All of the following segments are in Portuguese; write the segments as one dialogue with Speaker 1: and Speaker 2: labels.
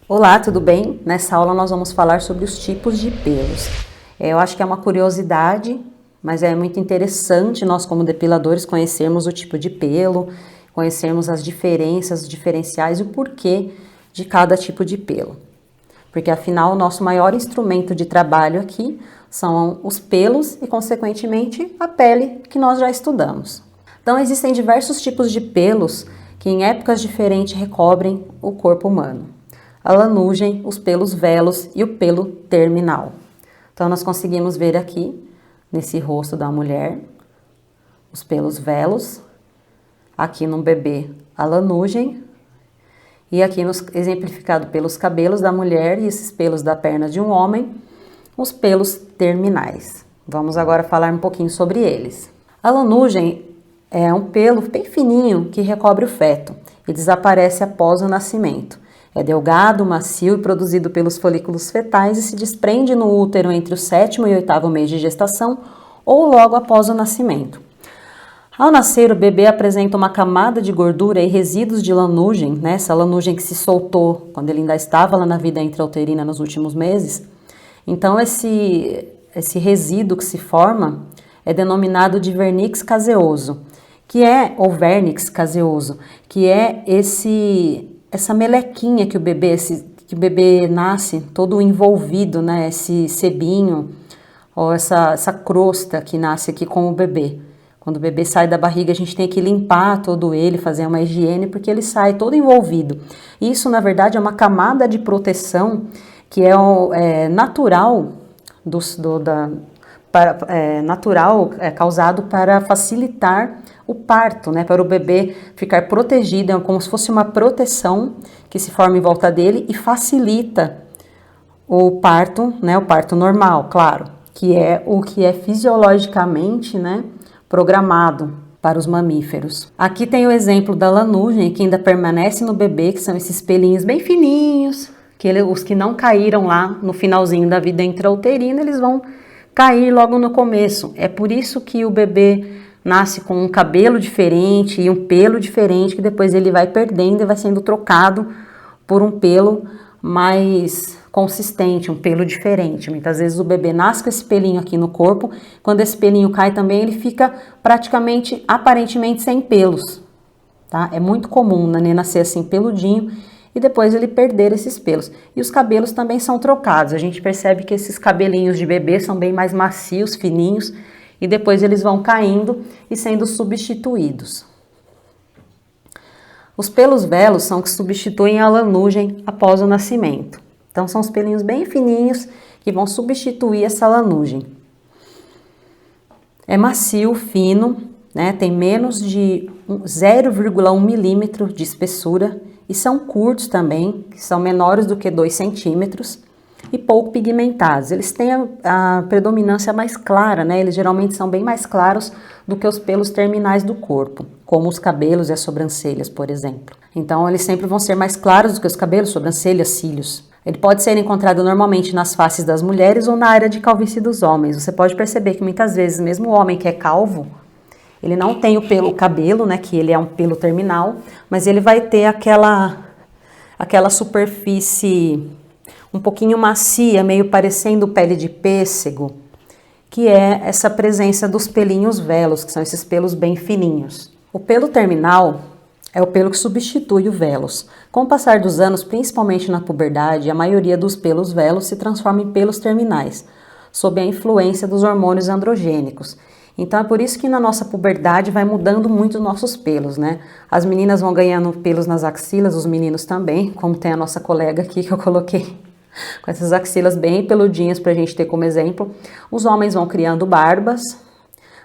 Speaker 1: Olá, tudo bem? Nessa aula nós vamos falar sobre os tipos de pelos. Eu acho que é uma curiosidade, mas é muito interessante nós como depiladores conhecermos o tipo de pelo, conhecermos as diferenças, os diferenciais e o porquê de cada tipo de pelo. Porque afinal o nosso maior instrumento de trabalho aqui são os pelos e consequentemente a pele que nós já estudamos. Então existem diversos tipos de pelos que em épocas diferentes recobrem o corpo humano. A lanugem, os pelos velos e o pelo terminal. Então nós conseguimos ver aqui, nesse rosto da mulher, os pelos velos, aqui no bebê a lanugem, e aqui exemplificado pelos cabelos da mulher e esses pelos da perna de um homem, os pelos terminais. Vamos agora falar um pouquinho sobre eles. A lanugem é um pelo bem fininho que recobre o feto e desaparece após o nascimento. É delgado, macio e produzido pelos folículos fetais e se desprende no útero entre o 7º e 8º mês de gestação ou logo após o nascimento. Ao nascer, o bebê apresenta uma camada de gordura e resíduos de lanugem, né? Essa lanugem que se soltou quando ele ainda estava lá na vida intrauterina nos últimos meses. Então, esse resíduo que se forma é denominado de vernix caseoso, ou vernix caseoso, que é essa melequinha que o bebê nasce todo envolvido, né? Esse sebinho ou essa crosta que nasce aqui com o bebê. Quando o bebê sai da barriga, a gente tem que limpar todo ele, fazer uma higiene, porque ele sai todo envolvido. Isso, na verdade, é uma camada de proteção que é natural, causado para facilitar o parto, né, para o bebê ficar protegido, é como se fosse uma proteção que se forma em volta dele e facilita o parto, né, o parto normal, claro, que é o que é fisiologicamente, né, programado para os mamíferos. Aqui tem o exemplo da lanugem, que ainda permanece no bebê, que são esses pelinhos bem fininhos, os que não caíram lá no finalzinho da vida intrauterina, eles vão cair logo no começo. É por isso que o bebê nasce com um cabelo diferente e um pelo diferente, que depois ele vai perdendo e vai sendo trocado por um pelo mais consistente, um pelo diferente. Muitas vezes o bebê nasce com esse pelinho aqui no corpo, quando esse pelinho cai também, ele fica praticamente, aparentemente sem pelos, tá? É muito comum, né, nascer assim peludinho e depois ele perder esses pelos. E os cabelos também são trocados, a gente percebe que esses cabelinhos de bebê são bem mais macios, fininhos, e depois eles vão caindo e sendo substituídos. Os pelos velos são que substituem a lanugem após o nascimento. Então são os pelinhos bem fininhos que vão substituir essa lanugem. É macio, fino, né? Tem menos de 0,1 milímetro de espessura e são curtos também, que são menores do que 2 centímetros. E pouco pigmentados. Eles têm a predominância mais clara, né? Eles geralmente são bem mais claros do que os pelos terminais do corpo, como os cabelos e as sobrancelhas, por exemplo. Então, eles sempre vão ser mais claros do que os cabelos, sobrancelhas, cílios. Ele pode ser encontrado normalmente nas faces das mulheres ou na área de calvície dos homens. Você pode perceber que muitas vezes, mesmo o homem que é calvo, ele não tem o cabelo, né? Que ele é um pelo terminal, mas ele vai ter aquela superfície um pouquinho macia, meio parecendo pele de pêssego, que é essa presença dos pelinhos velos, que são esses pelos bem fininhos. O pelo terminal é o pelo que substitui o velos. Com o passar dos anos, principalmente na puberdade, a maioria dos pelos velos se transforma em pelos terminais, sob a influência dos hormônios androgênicos. Então é por isso que na nossa puberdade vai mudando muito os nossos pelos, né? As meninas vão ganhando pelos nas axilas, os meninos também, como tem a nossa colega aqui que eu coloquei com essas axilas bem peludinhas pra gente ter como exemplo. Os homens vão criando barbas.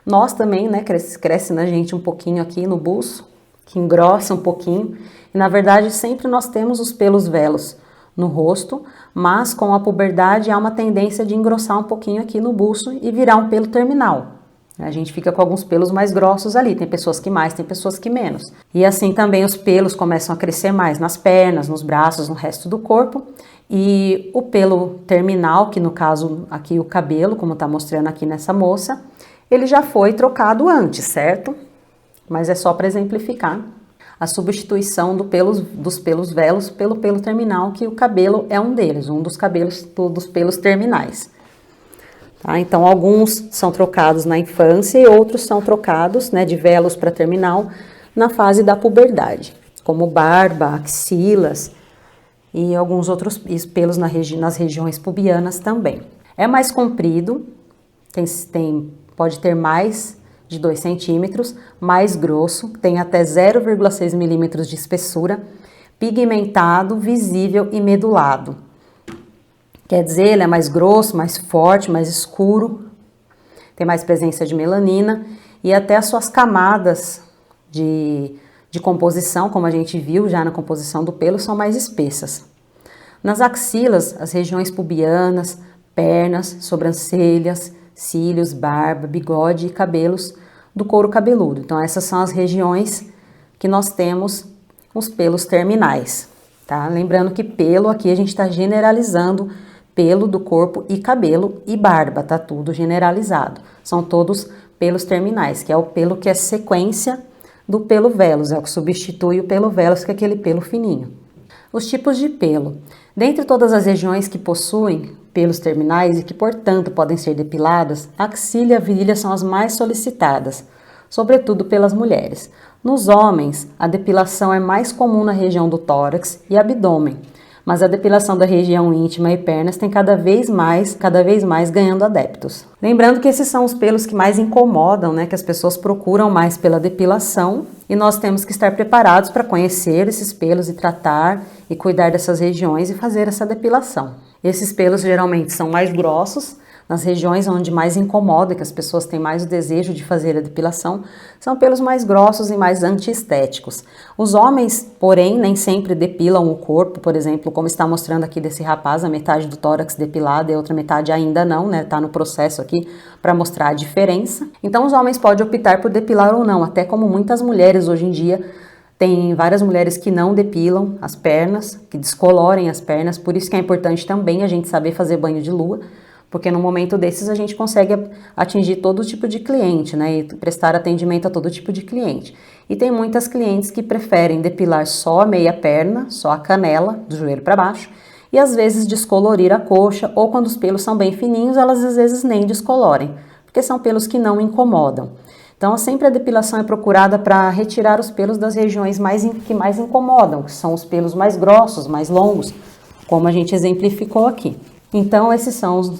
Speaker 1: Nós também, né, cresce na gente um pouquinho aqui no buço, que engrossa um pouquinho. E na verdade sempre nós temos os pelos velos no rosto, mas com a puberdade há uma tendência de engrossar um pouquinho aqui no buço e virar um pelo terminal. A gente fica com alguns pelos mais grossos ali, tem pessoas que mais, tem pessoas que menos. E assim também os pelos começam a crescer mais nas pernas, nos braços, no resto do corpo. E o pelo terminal, que no caso aqui o cabelo, como está mostrando aqui nessa moça, ele já foi trocado antes, certo? Mas é só para exemplificar. a substituição dos pelos velos pelo pelo terminal, que o cabelo é um deles, um dos dos pelos terminais. Tá? Então, alguns são trocados na infância e outros são trocados, né, de velos para terminal na fase da puberdade, como barba, axilas e alguns outros pelos nas regiões pubianas também. É mais comprido, pode ter mais de 2 centímetros, mais grosso, tem até 0,6 milímetros de espessura, pigmentado, visível e medulado. Quer dizer, ele é mais grosso, mais forte, mais escuro, tem mais presença de melanina e até as suas camadas de composição, como a gente viu já na composição do pelo, são mais espessas. Nas axilas, as regiões pubianas, pernas, sobrancelhas, cílios, barba, bigode e cabelos do couro cabeludo. Então, essas são as regiões que nós temos os pelos terminais, tá? Lembrando que pelo aqui a gente está generalizando pelo do corpo e cabelo e barba, tá tudo generalizado. São todos pelos terminais, que é o pelo que é sequência do pelo velos, é o que substitui o pelo velos, que é aquele pelo fininho. Os tipos de pelo. Dentre todas as regiões que possuem pelos terminais e que, portanto, podem ser depiladas, a axila e a virilha são as mais solicitadas, sobretudo pelas mulheres. Nos homens, a depilação é mais comum na região do tórax e abdômen, mas a depilação da região íntima e pernas tem cada vez mais ganhando adeptos. Lembrando que esses são os pelos que mais incomodam, né, que as pessoas procuram mais pela depilação, e nós temos que estar preparados para conhecer esses pelos e tratar e cuidar dessas regiões e fazer essa depilação. Esses pelos geralmente são mais grossos, nas regiões onde mais incomoda, que as pessoas têm mais o desejo de fazer a depilação, são pelos mais grossos e mais antiestéticos. Os homens, porém, nem sempre depilam o corpo, por exemplo, como está mostrando aqui desse rapaz, a metade do tórax depilada e a outra metade ainda não, né? Tá no processo aqui para mostrar a diferença. Então, os homens podem optar por depilar ou não, até como muitas mulheres hoje em dia. Tem várias mulheres que não depilam as pernas, que descolorem as pernas, por isso que é importante também a gente saber fazer banho de lua, porque no momento desses a gente consegue atingir todo tipo de cliente, né, e prestar atendimento a todo tipo de cliente. E tem muitas clientes que preferem depilar só a meia perna, só a canela, do joelho para baixo, e às vezes descolorir a coxa, ou quando os pelos são bem fininhos, elas às vezes nem descolorem, porque são pelos que não incomodam. Então, sempre a depilação é procurada para retirar os pelos das regiões que mais incomodam, que são os pelos mais grossos, mais longos, como a gente exemplificou aqui. Então,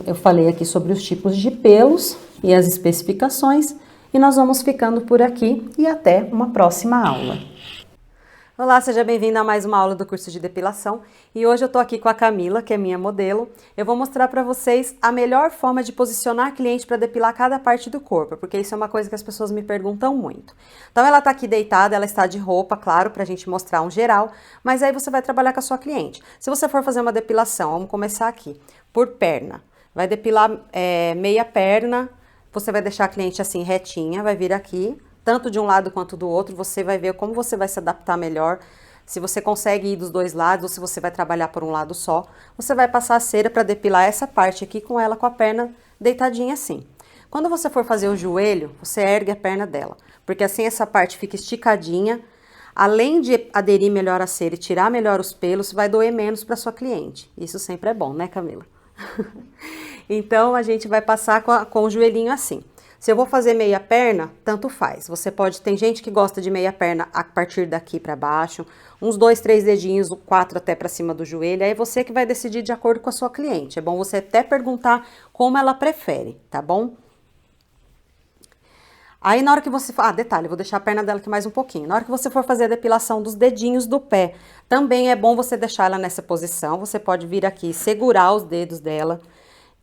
Speaker 1: eu falei aqui sobre os tipos de pelos e as especificações, e nós vamos ficando por aqui e até uma próxima aula. Olá, seja bem-vindo a mais uma aula do curso de depilação, e hoje eu tô aqui com a Camila, que é minha modelo. Eu vou mostrar para vocês a melhor forma de posicionar a cliente para depilar cada parte do corpo, porque isso é uma coisa que as pessoas me perguntam muito. Então ela tá aqui deitada, ela está de roupa, claro, pra gente mostrar um geral, mas aí você vai trabalhar com a sua cliente. Se você for fazer uma depilação, vamos começar aqui, por perna. Vai depilar meia perna, você vai deixar a cliente assim retinha, vai vir aqui, tanto de um lado quanto do outro, você vai ver como você vai se adaptar melhor, se você consegue ir dos dois lados ou se você vai trabalhar por um lado só. Você vai passar a cera para depilar essa parte aqui com ela com a perna deitadinha assim. Quando você for fazer o joelho, você ergue a perna dela, porque assim essa parte fica esticadinha. Além de aderir melhor a cera e tirar melhor os pelos, vai doer menos para sua cliente. Isso sempre é bom, né, Camila? Então, a gente vai passar com o joelhinho assim. Se eu vou fazer meia perna, tanto faz. Tem gente que gosta de meia perna a partir daqui para baixo, uns 2, 3 dedinhos, 4 até para cima do joelho. Aí você que vai decidir de acordo com a sua cliente. É bom você até perguntar como ela prefere, tá bom? Aí na hora que você... detalhe, vou deixar a perna dela aqui mais um pouquinho. Na hora que você for fazer a depilação dos dedinhos do pé, também é bom você deixar ela nessa posição. Você pode vir aqui, segurar os dedos dela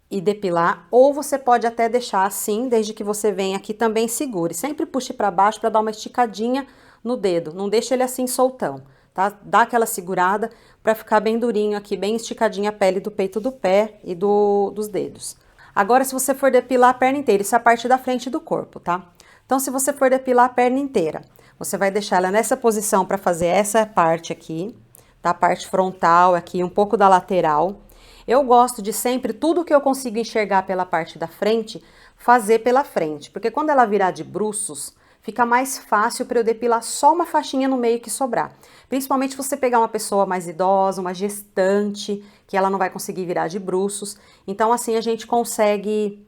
Speaker 1: e depilar, ou você pode até deixar assim, desde que você venha aqui também segure. Sempre puxe para baixo para dar uma esticadinha no dedo, não deixe ele assim soltão, tá? Dá aquela segurada para ficar bem durinho aqui, bem esticadinha a pele do peito do pé e dos dedos. Agora, se você for depilar a perna inteira, isso é a parte da frente do corpo, tá? Então, se você for depilar a perna inteira, você vai deixar ela nessa posição para fazer essa parte aqui, tá? A parte frontal aqui, um pouco da lateral. Eu gosto de sempre, tudo que eu consigo enxergar pela parte da frente, fazer pela frente. Porque quando ela virar de bruços, fica mais fácil para eu depilar só uma faixinha no meio que sobrar. Principalmente se você pegar uma pessoa mais idosa, uma gestante, que ela não vai conseguir virar de bruços. Então assim a gente consegue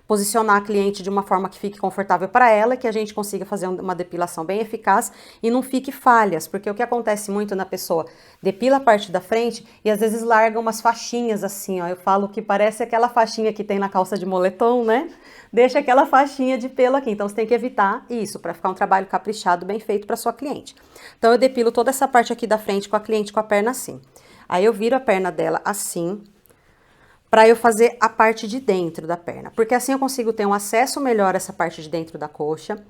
Speaker 1: posicionar a cliente de uma forma que fique confortável para ela, que a gente consiga fazer uma depilação bem eficaz e não fique falhas, porque o que acontece muito na pessoa, depila a parte da frente e às vezes larga umas faixinhas assim, ó, eu falo que parece aquela faixinha que tem na calça de moletom, né? Deixa aquela faixinha de pelo aqui, então você tem que evitar isso, para ficar um trabalho caprichado, bem feito para sua cliente. Então eu depilo toda essa parte aqui da frente com a cliente com a perna assim. Aí eu viro a perna dela assim, para eu fazer a parte de dentro da perna, porque assim eu consigo ter um acesso melhor a essa parte de dentro da coxa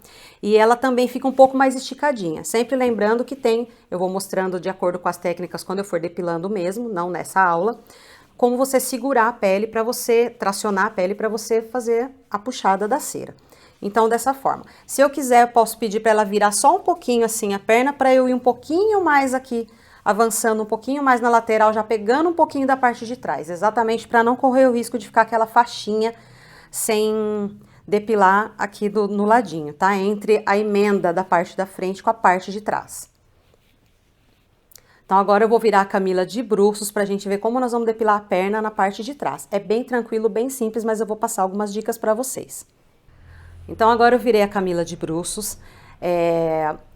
Speaker 1: e ela também fica um pouco mais esticadinha, sempre lembrando que eu vou mostrando de acordo com as técnicas quando eu for depilando mesmo, não nessa aula, como você segurar a pele para você, tracionar a pele para você fazer a puxada da cera. Então dessa forma, se eu quiser eu posso pedir para ela virar só um pouquinho assim a perna para eu ir um pouquinho mais aqui, avançando um pouquinho mais na lateral, já pegando um pouquinho da parte de trás, exatamente para não correr o risco de ficar aquela faixinha sem depilar aqui no ladinho, tá? Entre a emenda da parte da frente com a parte de trás. Então agora eu vou virar a Camila de bruços pra gente ver como nós vamos depilar a perna na parte de trás. É bem tranquilo, bem simples, mas eu vou passar algumas dicas para vocês. Então agora eu virei a Camila de bruços.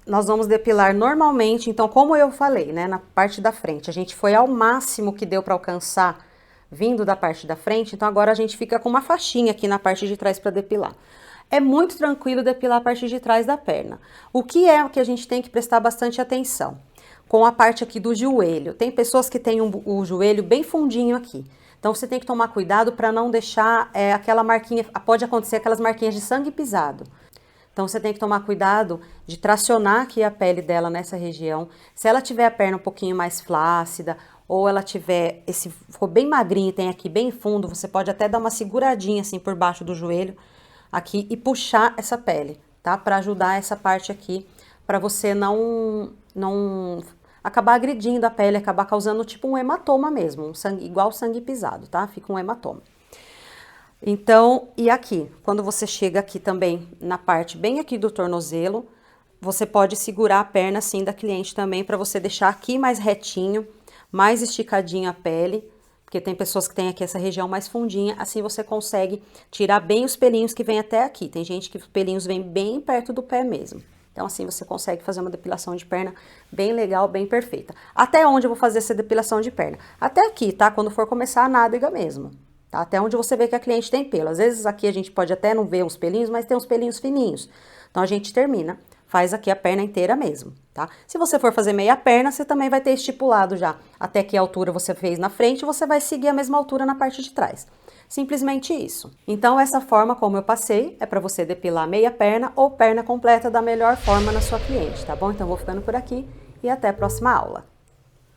Speaker 1: Nós vamos depilar normalmente, então como eu falei, né, na parte da frente, a gente foi ao máximo que deu para alcançar vindo da parte da frente, então agora a gente fica com uma faixinha aqui na parte de trás para depilar. É muito tranquilo depilar a parte de trás da perna. O que a gente tem que prestar bastante atenção? Com a parte aqui do joelho. Tem pessoas que têm o joelho bem fundinho aqui. Então você tem que tomar cuidado para não deixar aquela marquinha, pode acontecer aquelas marquinhas de sangue pisado. Então você tem que tomar cuidado de tracionar aqui a pele dela nessa região. Se ela tiver a perna um pouquinho mais flácida, ou ela tiver ficou bem magrinha e tem aqui bem fundo, você pode até dar uma seguradinha assim por baixo do joelho aqui e puxar essa pele, tá? Para ajudar essa parte aqui, para você não acabar agredindo a pele, acabar causando tipo um hematoma mesmo, igual sangue pisado, tá? Fica um hematoma. Então, e aqui, quando você chega aqui também, na parte bem aqui do tornozelo, você pode segurar a perna assim da cliente também, para você deixar aqui mais retinho, mais esticadinha a pele, porque tem pessoas que têm aqui essa região mais fundinha, assim você consegue tirar bem os pelinhos que vêm até aqui. Tem gente que os pelinhos vêm bem perto do pé mesmo. Então assim você consegue fazer uma depilação de perna bem legal, bem perfeita. Até onde eu vou fazer essa depilação de perna? Até aqui, tá? Quando for começar a nádega mesmo. Tá? Até onde você vê que a cliente tem pelo. Às vezes aqui a gente pode até não ver uns pelinhos, mas tem uns pelinhos fininhos. Então a gente termina, faz aqui a perna inteira mesmo, tá? Se você for fazer meia perna, você também vai ter estipulado já até que altura você fez na frente, você vai seguir a mesma altura na parte de trás. Simplesmente isso. Então essa forma como eu passei é para você depilar meia perna ou perna completa da melhor forma na sua cliente, tá bom? Então vou ficando por aqui e até a próxima aula.